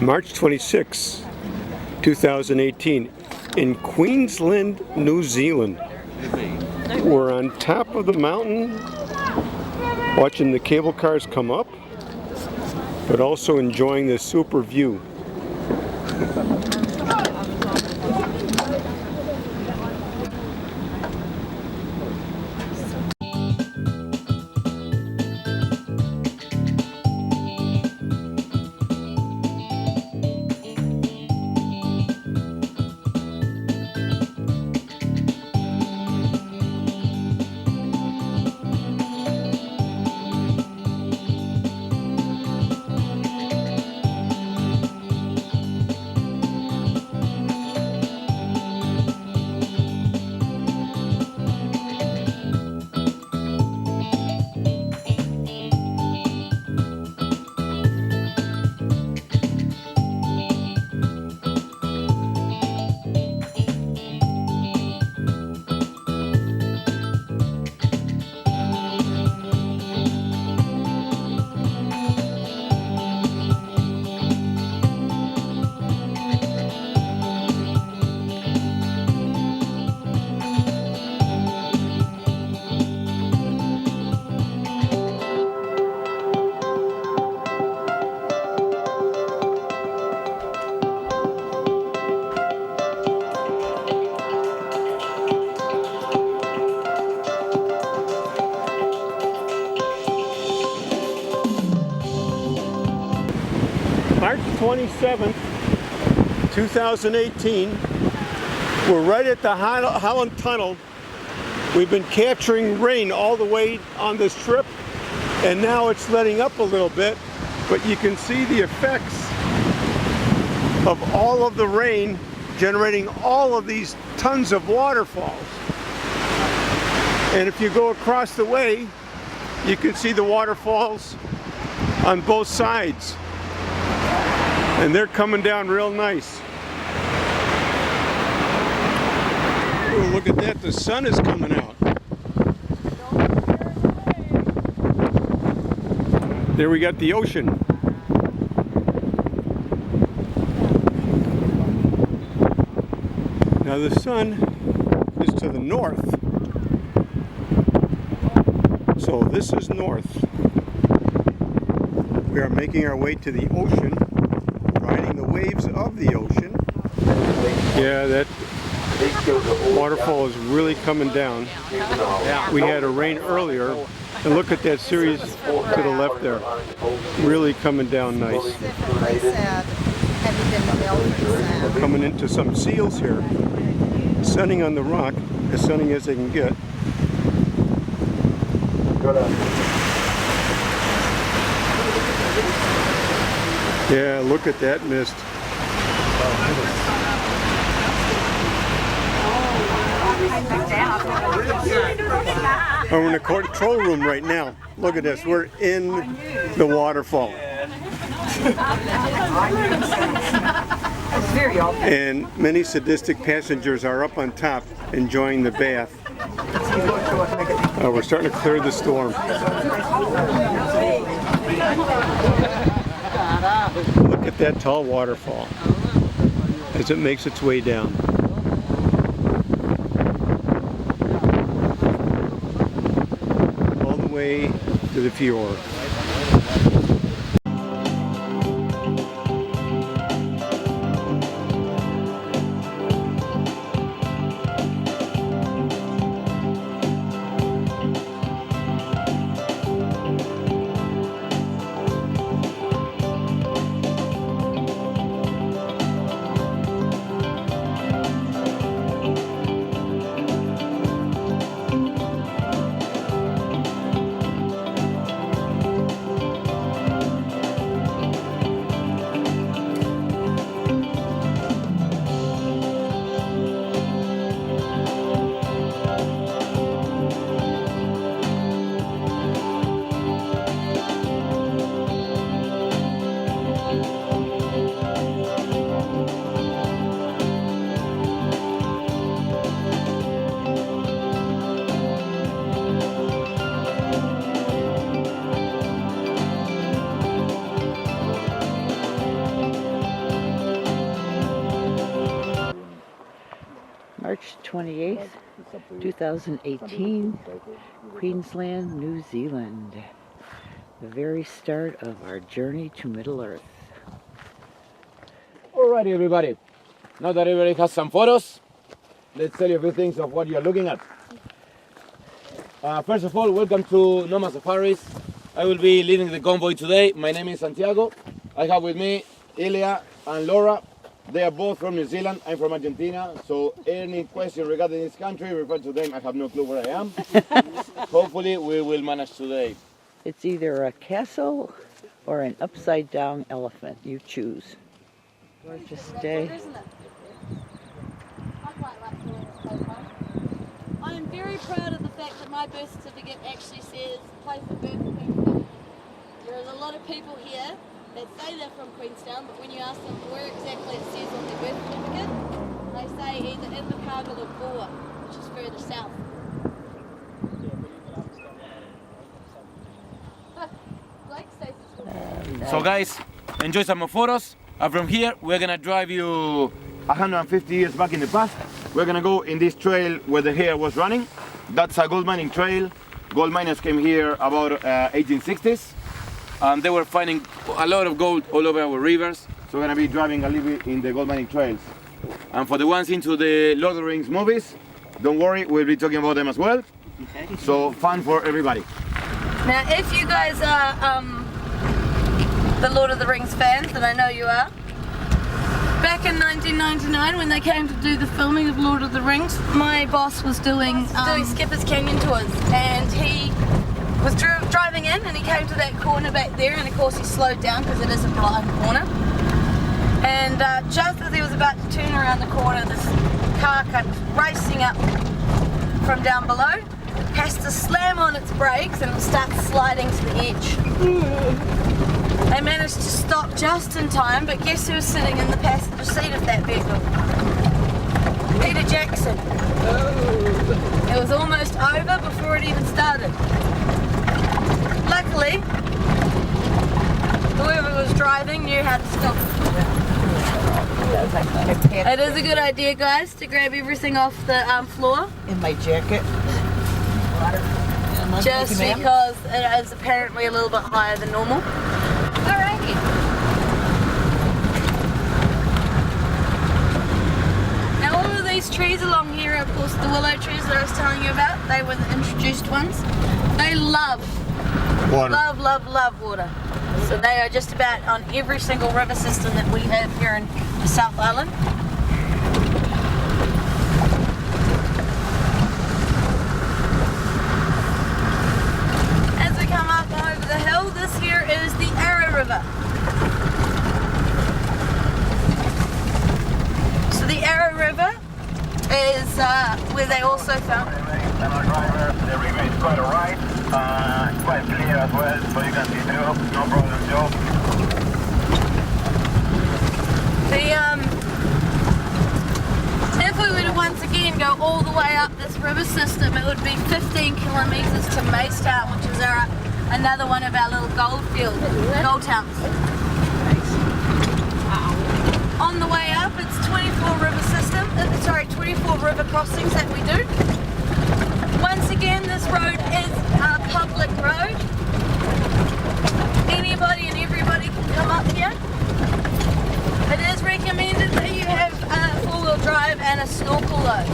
March 26, 2018, in Queensland, New Zealand. We're on top of the mountain watching the cable cars come up, but also enjoying this super view. March 27th, 2018, we're right at the Holland Tunnel. We've been capturing rain all the way on this trip, and now it's letting up a little bit, but you can see the effects of all of the rain generating all of these tons of waterfalls. And if you go across the way, you can see the waterfalls on both sides. And they're coming down real nice. Oh, look at that, the sun is coming out. There we got the ocean. Now the sun is to the north. So this is north. We are making our way to the ocean, riding the waves of the ocean. Yeah, that waterfall is really coming down. We had a rain earlier, and look at that series to the left there. Really coming down nice. We're coming into some seals here. Sunning on the rock, as sunny as they can get. Yeah, look at that mist. Oh, we're in the control room right now. Look at this. We're in the waterfall. And many sadistic passengers are up on top enjoying the bath. We're starting to clear the storm. Look at that tall waterfall as it makes its way down. All the way to the fjord. March 28th, 2018, Queensland, New Zealand. The very start of our journey to Middle Earth. Alrighty, everybody. Now that everybody has some photos, let's tell you a few things of what you're looking at. First of all, welcome to Noma Safaris. I will be leading the convoy today. My name is Santiago. I have with me Ilya and Laura. They are both from New Zealand. I'm from Argentina. So any question regarding this country, refer to them. I have no clue where I am. Hopefully we will manage today. It's either a castle or an upside down elephant. You choose. Gorgeous day. I am very proud of the fact that my birth certificate actually says place of birth Queenstown. There's a lot of people here that say they're from Queenstown, but when you ask them where exactly it says on their birth certificate, they say either in Invercargill or Gore, which is further south. Blake says So guys, enjoy some more photos. And from here, we're gonna drive you 150 years back in the past. We're gonna go in this trail where the hare was running. That's a gold mining trail. Gold miners came here about 1860s. And they were finding a lot of gold all over our rivers. So we're gonna be driving a little bit in the gold mining trails. And for the ones into the Lord of the Rings movies, don't worry, we'll be talking about them as well. Okay. So fun for everybody. Now, if you guys are the Lord of the Rings fans, and I know you are, back in 1999 when they came to do the filming of Lord of the Rings, my boss was doing Skipper's Canyon tours, and he was driving in and he came to that corner back there, and of course he slowed down because it is a blind corner. And just as he was about to turn around the corner, this car comes racing up from down below, has to slam on its brakes and it starts sliding to the edge. They managed to stop just in time, but guess who was sitting in the passenger seat of that vehicle? Peter Jackson. It was almost over before it even started. Luckily, whoever was driving knew how to stop. It is a good idea, guys, to grab everything off the floor. In my jacket. Just because it is apparently a little bit higher than normal. Alrighty. Now all of these trees along here are, of course, the willow trees that I was telling you about. They were the introduced ones. They love Water. love water. So they are just about on every single river system that we have here in the South Island. As we come up over the hill, this here is the Arrow River. So the Arrow River is where they also found The river is quite alright, quite clear as well, so you can see through, no problem, Joe. If we were to once again go all the way up this river system, it would be 15 kilometres to Maystown, which is another one of our little gold towns. On the way up, it's 24 river crossings that we do. Once again, this road is a public road. Anybody and everybody can come up here. It is recommended that you have a four-wheel drive and a snorkel though.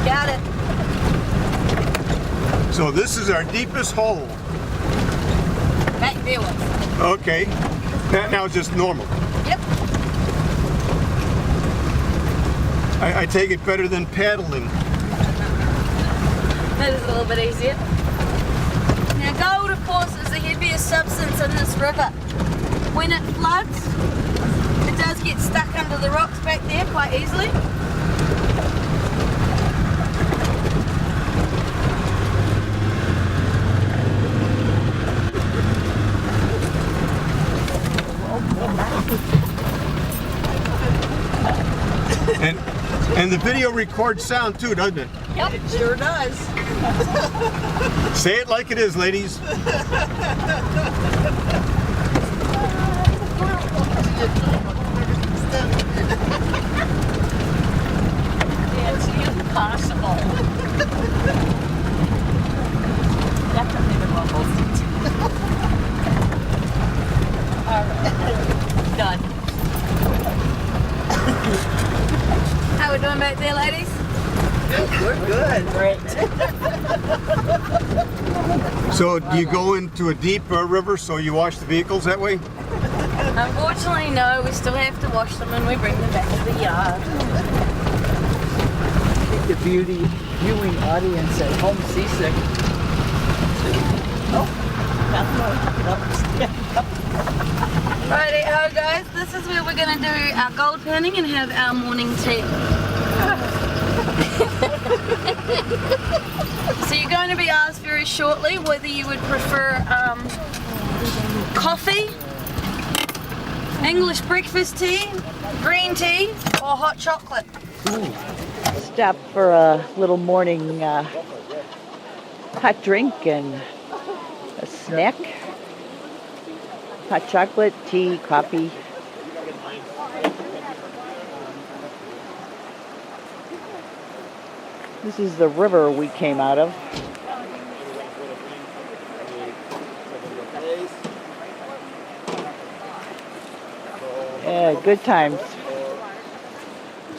Got it. So this is our deepest hole. Back there was. Okay. That now is just normal. Yep. I take it better than paddling. That is a little bit easier. Now gold, of course, is the heaviest substance in this river. When it floods, it does get stuck under the rocks back there quite easily. And the video records sound too, doesn't it? Yep, it sure does. Say it like it is, ladies. It's impossible. That's a bit of almost. All right, done. How we doing back there, ladies? We're good. Great. So do you go into a deep river so you wash the vehicles that way? Unfortunately, no. We still have to wash them and we bring them back to the yard. The viewing audience at home seasick. Oh, Righty ho, guys. This is where we're going to do our gold panning and have our morning tea. So you're going to be asked very shortly whether you would prefer coffee, English breakfast tea, green tea, or hot chocolate. Stop for a little morning hot drink and a snack. Hot chocolate, tea, coffee. This is the river we came out of. Yeah, good times.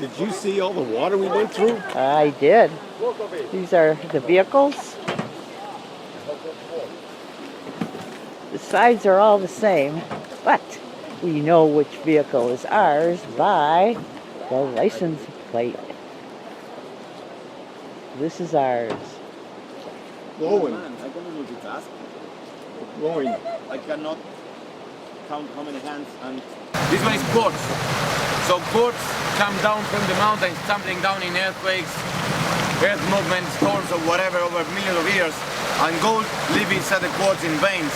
Did you see all the water we went through? I did. These are the vehicles. The sides are all the same, but we know which vehicle is ours by the license plate. This is ours. Blowing. I cannot multitask. Blowing. I cannot count how many hands and... This one is quartz. So quartz come down from the mountains, tumbling down in earthquakes, earth movements, storms or whatever over millions of years. And gold live inside the quartz in veins.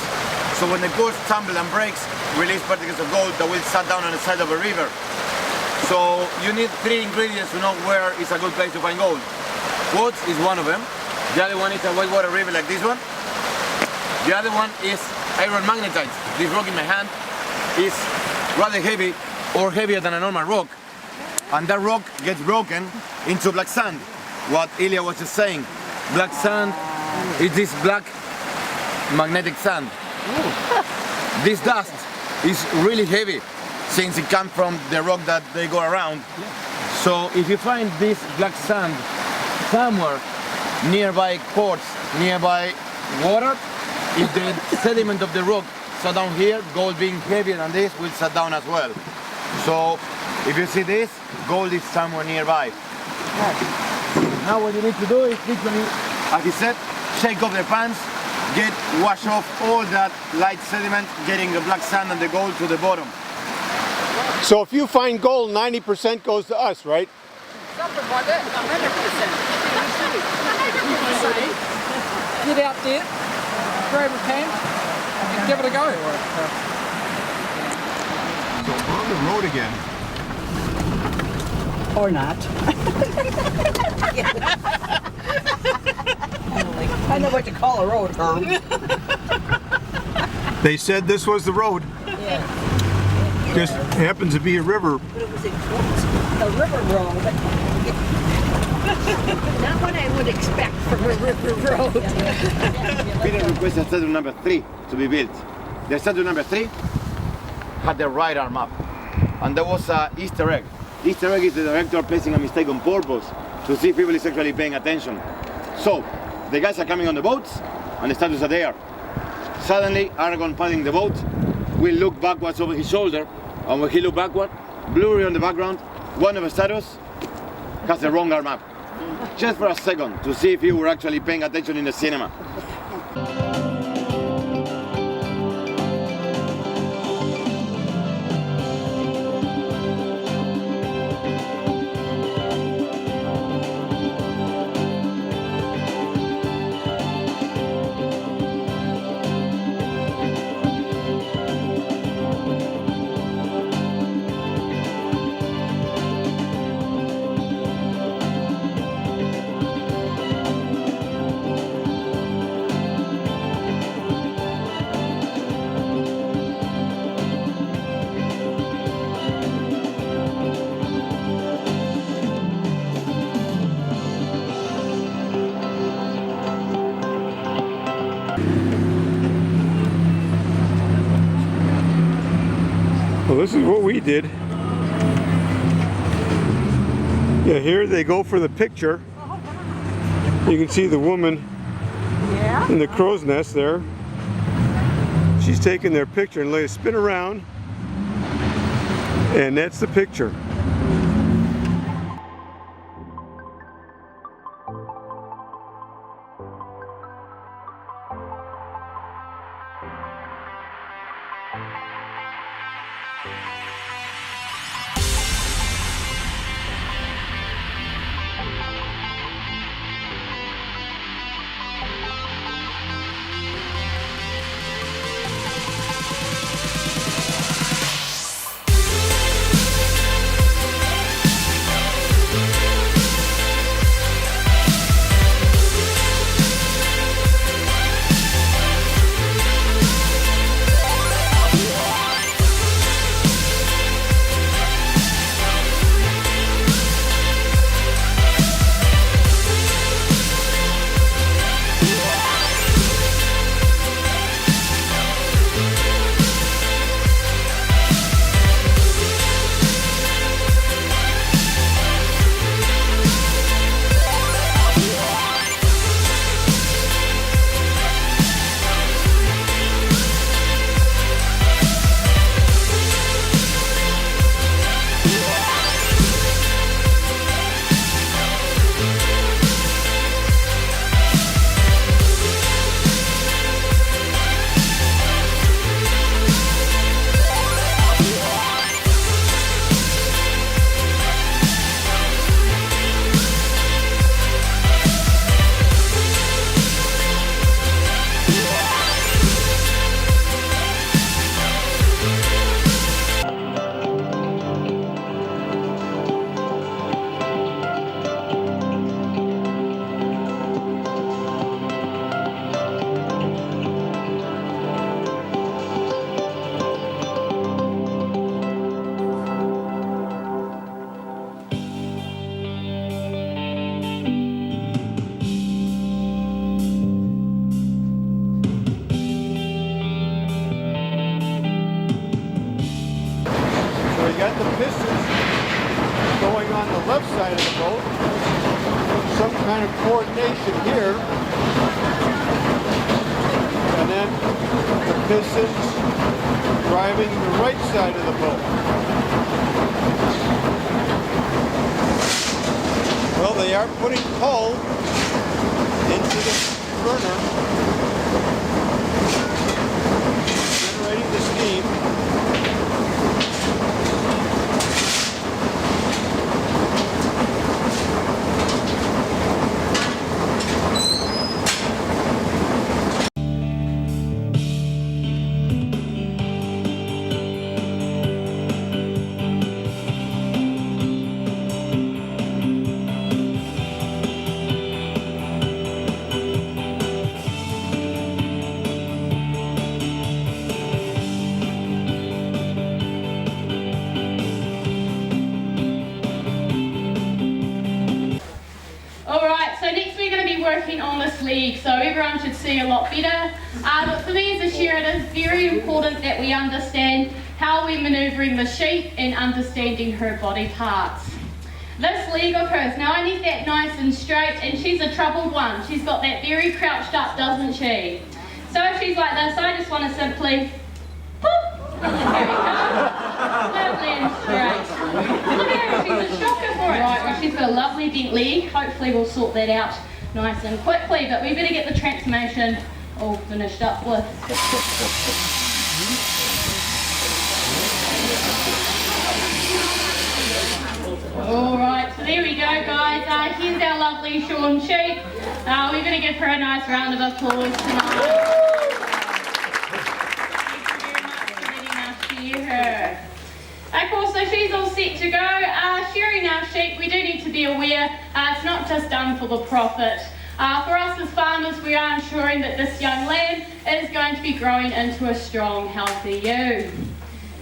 So when the quartz tumble and breaks, release particles of gold that will sit down on the side of a river. So you need 3 ingredients to know where is a good place to find gold. Quartz is one of them. The other one is a whitewater river like this one. The other one is iron magnetite. This rock in my hand is rather heavy or heavier than a normal rock. And that rock gets broken into black sand. What Ilya was just saying. Black sand is this black magnetic sand. This dust is really heavy since it comes from the rock that they go around. So if you find this black sand somewhere nearby quartz, nearby water, if the sediment of the rock sat down here, gold being heavier than this will sit down as well. So if you see this, gold is somewhere nearby. Now what you need to do is literally, as he said, shake off the pans, wash off all that light sediment, getting the black sand and the gold to the bottom. So if you find gold, 90% goes to us, right? Something like that, 100%. Get out there, grab a can, and give it a go. So on the road again. Or not. I know what to call a road, Herb. They said this was the road. Yeah. Just happens to be a river. But it was a river road. Not what I would expect from a river road. Peter requested statue number 3 to be built. The statue number 3 had the right arm up. And there was an Easter egg. Easter egg is the director placing a mistake on purpose to see if people is actually paying attention. So, the guys are coming on the boats and the statues are there. Suddenly, Aragorn paddling the boat will look backwards over his shoulder, and when he looked backward, blurry on the background, one of the statues has the wrong arm up. Just for a second, to see if you were actually paying attention in the cinema. this is what we did. Yeah, here they go for the picture. You can see the woman in the crow's nest there. She's taking their picture and let it spin around. And that's the picture. Got the pistons going on the left side of the boat. Some kind of coordination here. And then the pistons driving the right side of the boat. Well, they are putting coal into the burner, generating the steam. Working on this leg, so everyone should see a lot better. But for me as a shearer, it is very important that we understand how we're manoeuvring the sheep and understanding her body parts. This leg of hers, now I need that nice and straight, and she's a troubled one. She's got that very crouched up, doesn't she? So if she's like this, I just want to simply pop. There we go. Lovely and straight. Look at her, she's a shocker for it. Right, well, she's got a lovely bent leg. Hopefully we'll sort that out nice and quickly, but we better get the transformation all finished up with. Alright, so there we go guys, here's our lovely shorn sheep. We better give her a nice round of applause tonight. Thank you very much for letting us shear her. Of course, so she's all set to go. Shearing our sheep, we do need to be aware it's not just done for the profit. For us as farmers, we are ensuring that this young lamb is going to be growing into a strong, healthy ewe.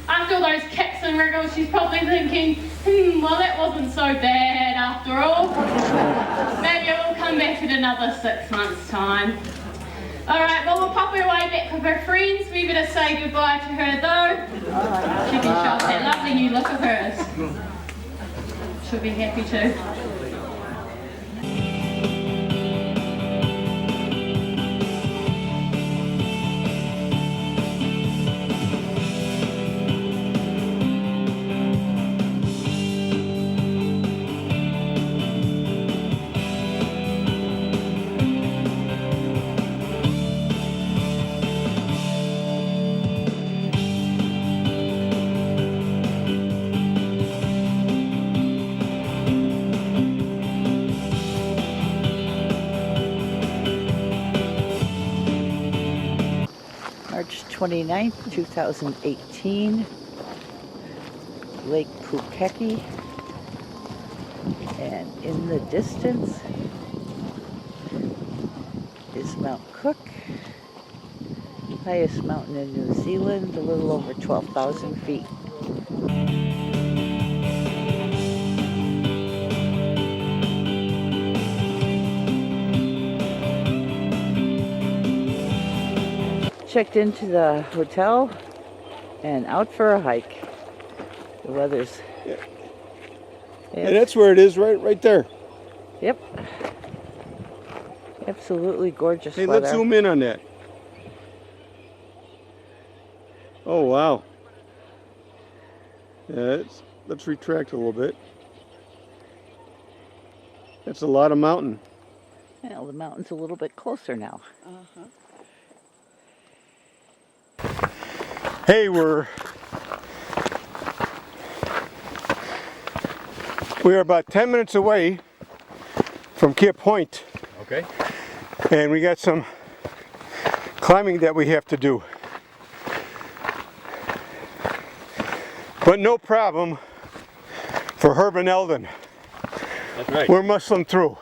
After all those kicks and wriggles, she's probably thinking, well, that wasn't so bad after all. Maybe it will come back in another 6 months' time. Alright, well we'll pop her way back with her friends. We better say goodbye to her though. She can show us that lovely new look of hers. She'll be happy too. March 29th, 2018, Lake Pukeki, and in the distance is Mount Cook, highest mountain in New Zealand, a little over 12,000 feet. Checked into the hotel and out for a hike. The weather's... Yeah. And that's where it is, right there. Yep. Absolutely gorgeous Hey, weather. let's zoom in on that. Oh, wow. Yeah, let's retract a little bit. That's a lot of mountain. Well, the mountain's a little bit closer now. Hey, we are about 10 minutes away from Cape Point. Okay. And we got some climbing that we have to do. But no problem for Herb and Eldon. That's right. We're muscling through.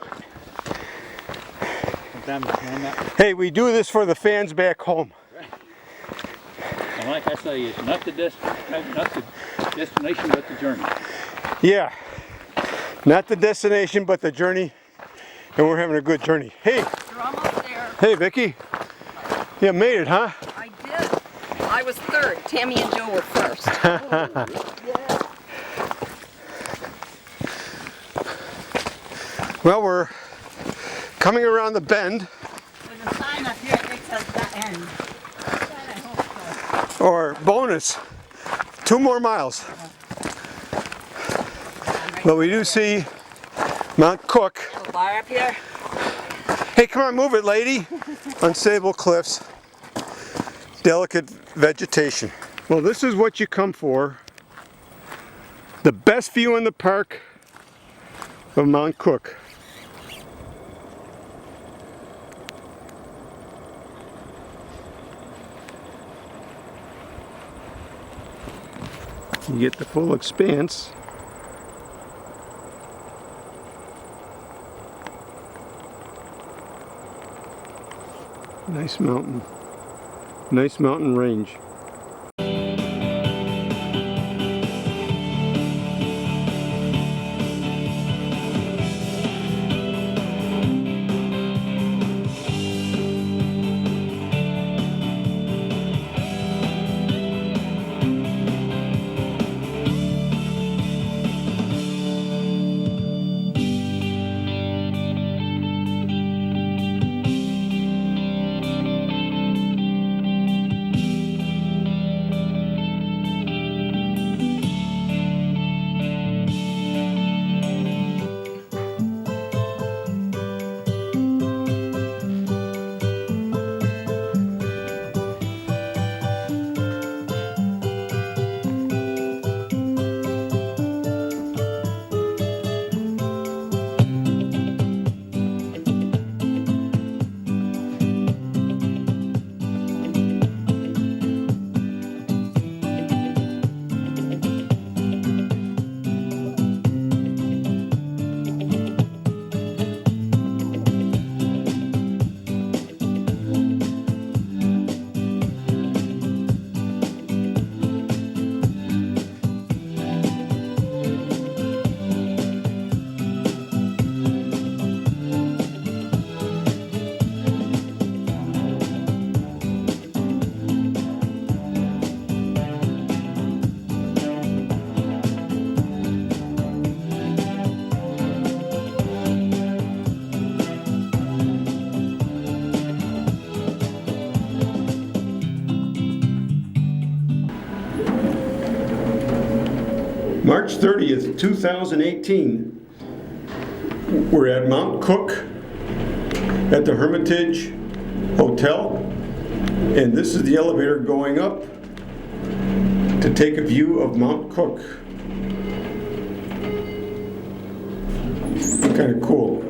Hey, we do this for the fans back home. And like I say, it's not the destination, but the journey. Yeah, not the destination, but the journey, and we're having a good journey. Hey, You're almost there. hey, Vicky, you made it, huh? I did. I was third. Tammy and Joe were first. Well, we're coming around the bend, There's a sign up here that says the end. or bonus, 2 more miles. But we do see Mount Cook. A bar up here. Hey, come on, move it, lady. Unstable cliffs, delicate vegetation. Well, this is what you come for. The best view in the park of Mount Cook. You get the full expanse. Nice mountain range. March 30th, 2018. We're at Mount Cook at the Hermitage Hotel, and this is the elevator going up to take a view of Mount Cook. Kind of cool.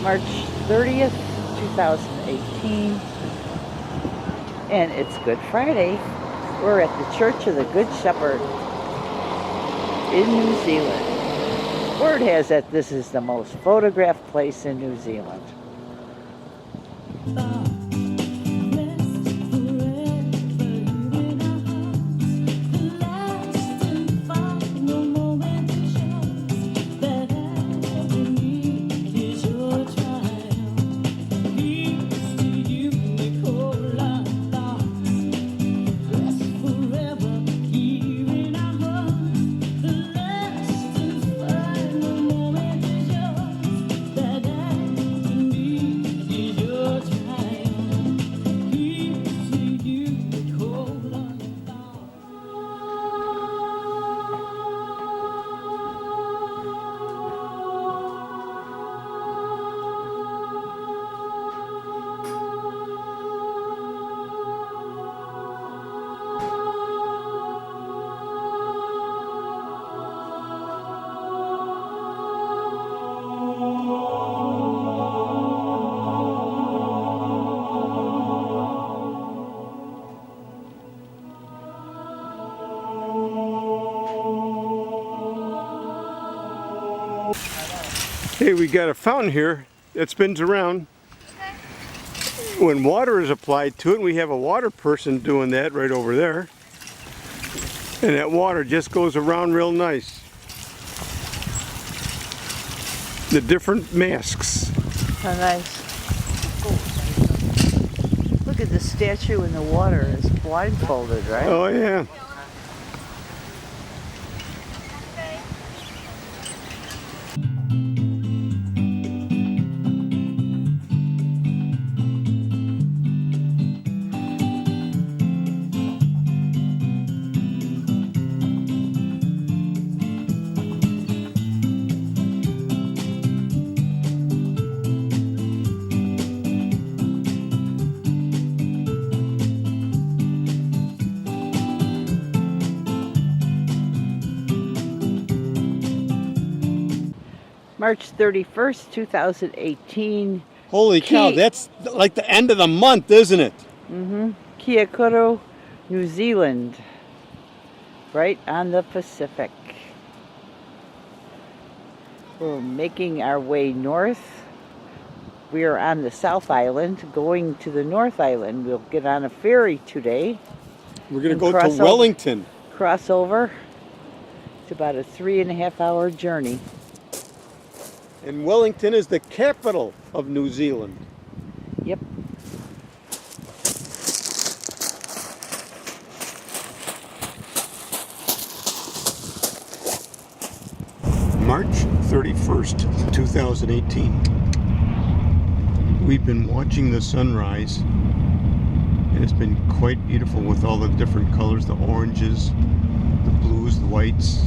March 30th, 2018, and it's Good Friday. We're at the Church of the Good Shepherd in New Zealand. Word has it this is the most photographed place in New Zealand. Hey, we got a fountain here that spins around. When water is applied to it, we have a water person doing that right over there. And that water just goes around real nice. The different masks. How nice. Look at the statue in the water. It's blindfolded, right? Oh yeah. March 31st, 2018. Holy cow, that's like the end of the month, isn't it? Kiakuru, New Zealand. Right on the Pacific. We're making our way north. We are on the South Island, going to the North Island. We'll get on a ferry today. We're going to go to Wellington. Cross over. It's about a 3.5-hour journey. And Wellington is the capital of New Zealand. Yep. March 31st, 2018. We've been watching the sunrise, and it's been quite beautiful with all the different colors, the oranges, the blues, the whites.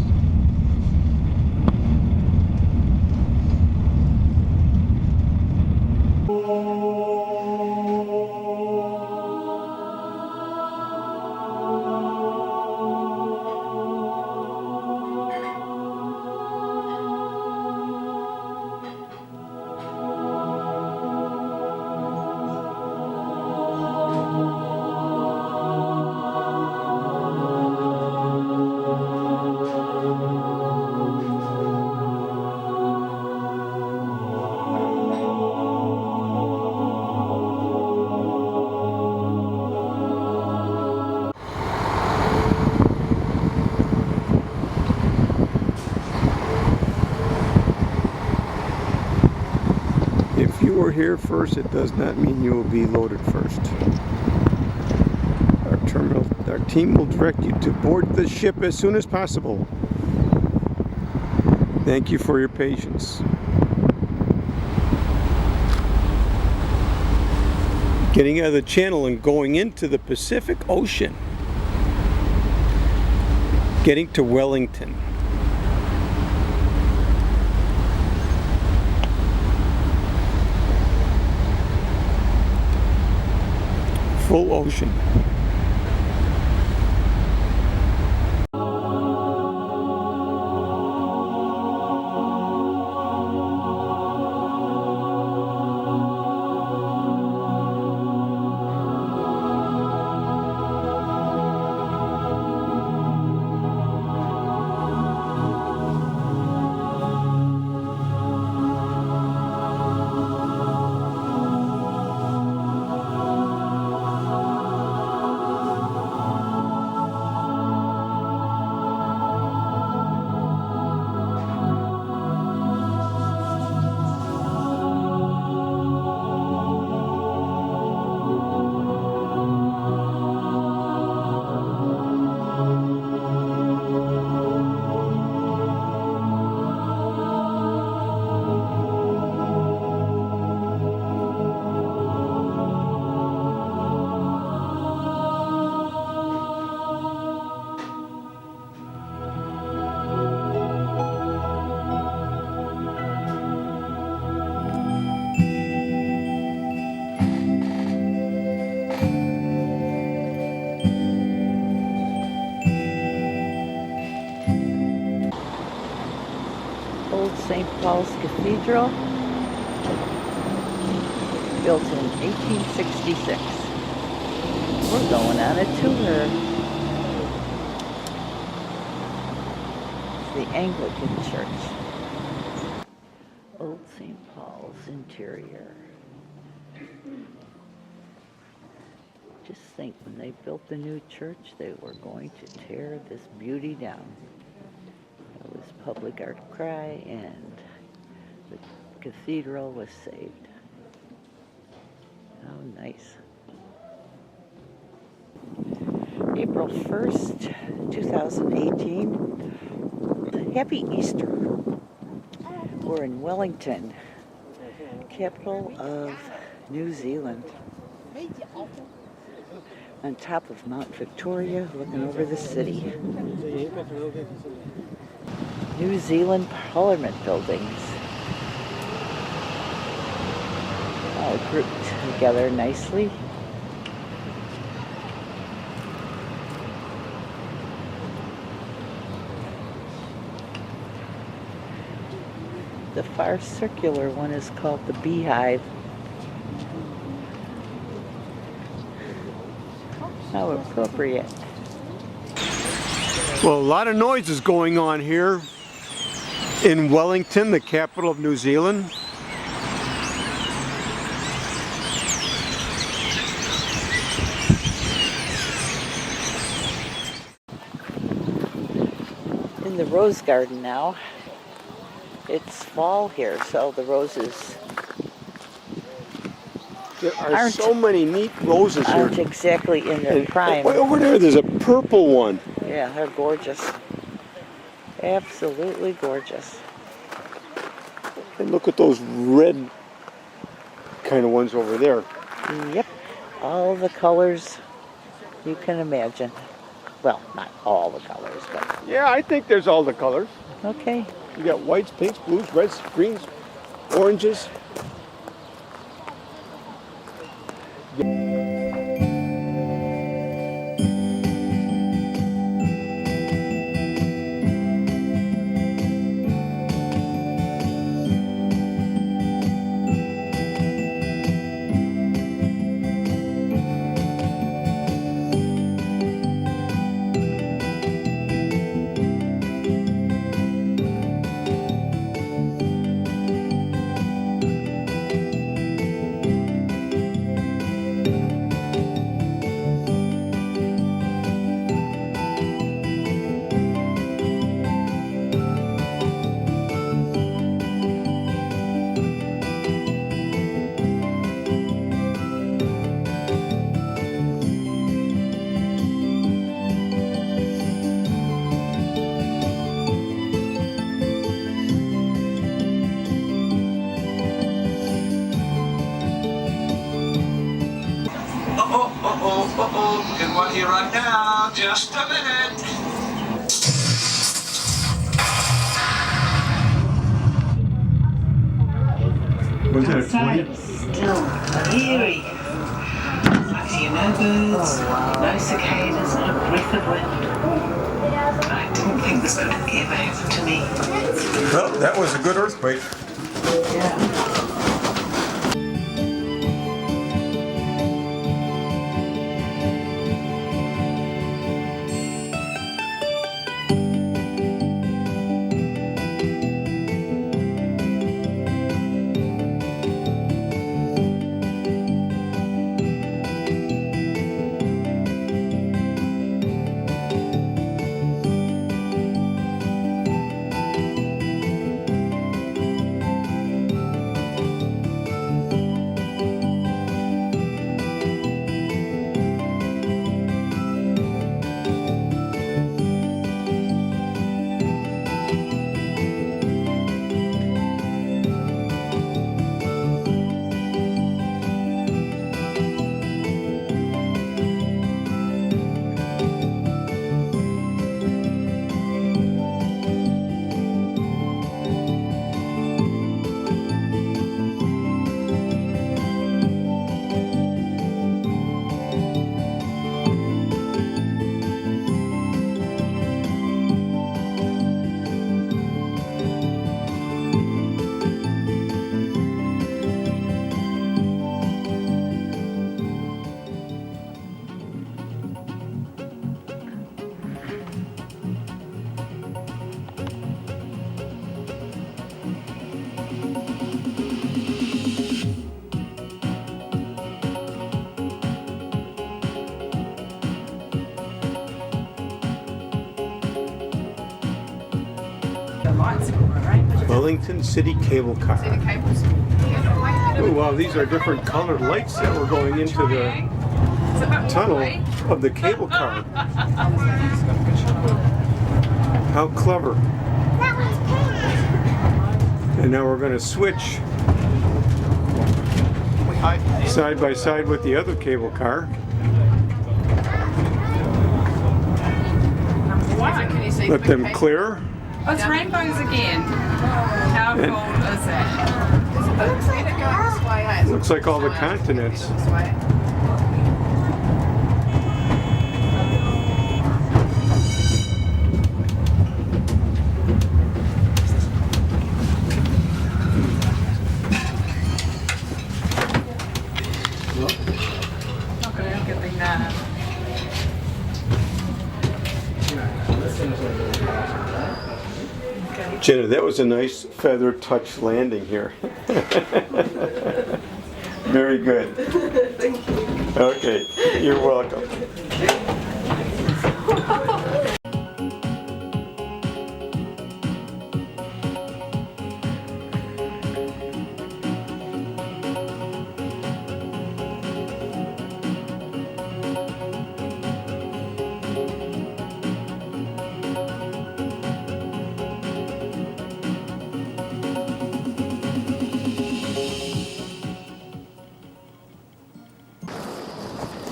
here first, it does not mean you will be loaded first. Our team will direct you to board the ship as soon as possible. Thank you for your patience. Getting out of the channel and going into the Pacific Ocean. Getting to Wellington. Full ocean. Old St. Paul's Cathedral, built in 1866. We're going on a tour. It's the Anglican Church. Old St. Paul's interior. Just think, when they built the new church, they were going to tear this beauty down. It was public outcry, and the cathedral was saved. Oh, nice. April 1st, 2018. Happy Easter. We're in Wellington, capital of New Zealand. On top of Mount Victoria, looking over the city. New Zealand Parliament buildings. All grouped together nicely. The far circular one is called the Beehive. How appropriate. Well, a lot of noise is going on here in Wellington, the capital of New Zealand. In the rose garden now. It's fall here, so the roses There are so many neat roses here. aren't exactly in their prime. Way over there, there's a purple one. Yeah, they're gorgeous. Absolutely gorgeous. And look at those red kind of ones over there. Yep, all the colors you can imagine. Well, not all the colors, but Yeah, I think there's all the colors. okay. You got whites, pinks, blues, reds, greens, oranges. right now, just a minute. Was that a 20? Still eerie. I see no birds, no cicadas, not a breath of wind. I didn't think this could ever happen to me. Well, that was a good earthquake. Yeah. Wellington City Cable Car. Oh wow, these are different colored lights that were going into the tunnel of the cable car. How clever. And now we're going to switch side by side with the other cable car. Let them clear. Oh, it's rainbows again. How cool is that? Looks like all the continents. Jenna, that was a nice feather touch landing here. Very good. Thank you. Okay, you're welcome.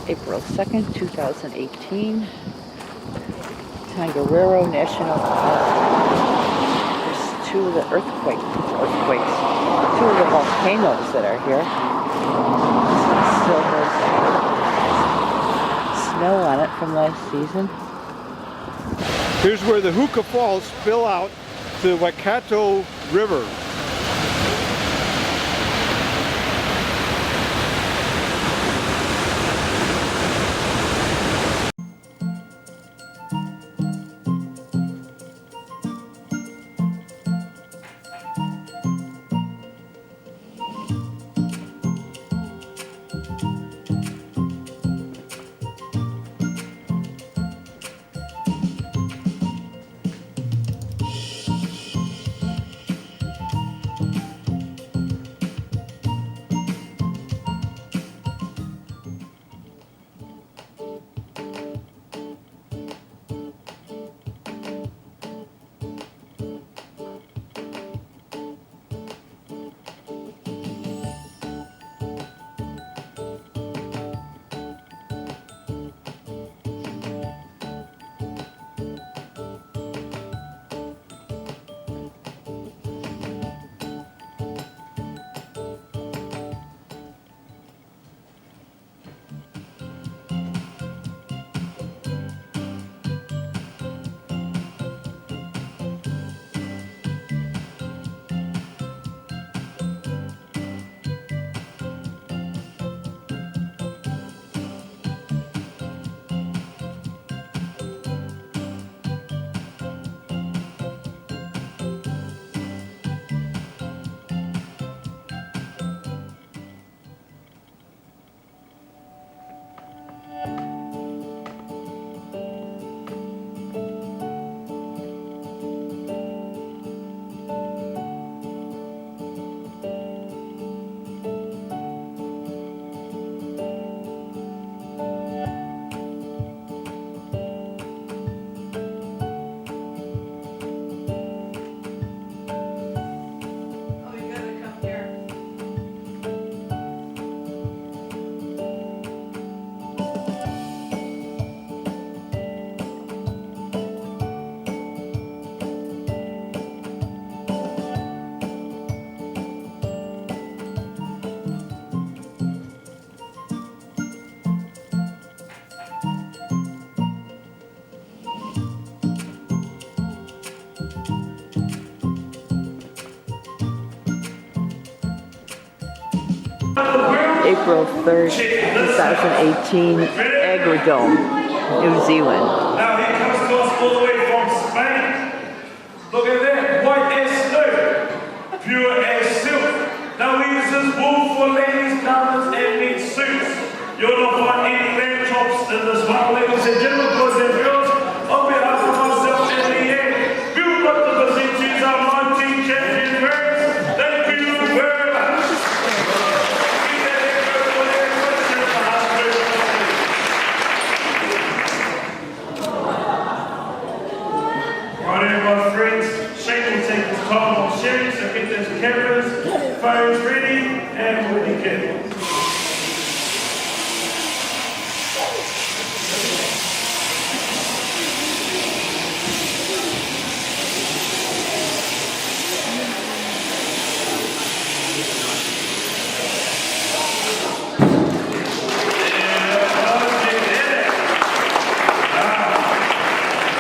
April 2nd, 2018, Tongariro National Park. There's two of the earthquakes, two of the volcanoes that are here. This one still has snow on it from last season. Here's where the Hookah Falls spill out to the Waikato River. April 3rd, 2018, Agrodome, New Zealand. Now he comes to us all the way from Spain. Look at that, white as snow, pure as silk. Now he uses wool for ladies' garments and men's suits. You'll not find any lamb chops in this one, ladies and gentlemen, boys and girls. On behalf of myself and the end, build up the positions of my team champion birds. Thank you very much. Right, my friends, Shane will take his time on sharing, so get those cameras, phones ready, and we'll be careful.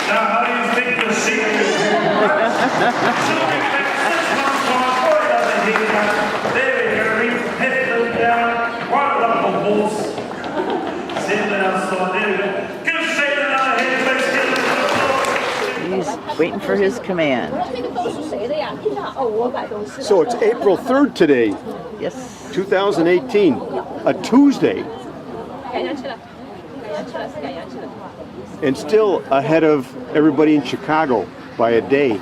Now, how do you think the secret is? There we go, head them down, right up the horse. Send it outside, there we go. Give us straight another head, let's get it. He's waiting for his command. So it's April 3rd today, Yes. 2018, a Tuesday, and still ahead of everybody in Chicago by a day.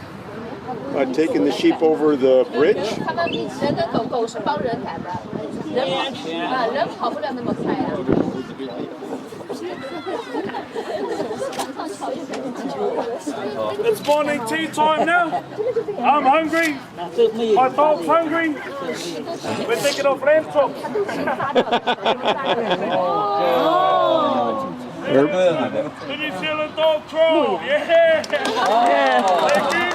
Taking the sheep over the bridge. It's morning tea time now. I'm hungry. My dog's hungry. We're taking off lamb chops. Did you see the dog crawl? Yeah. Thank you.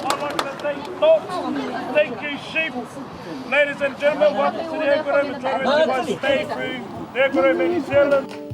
I'd like to thank dogs. Thank you, sheep. Ladies and gentlemen, welcome to the Agrodome. Enjoy my stay through the Agrodome in New Zealand.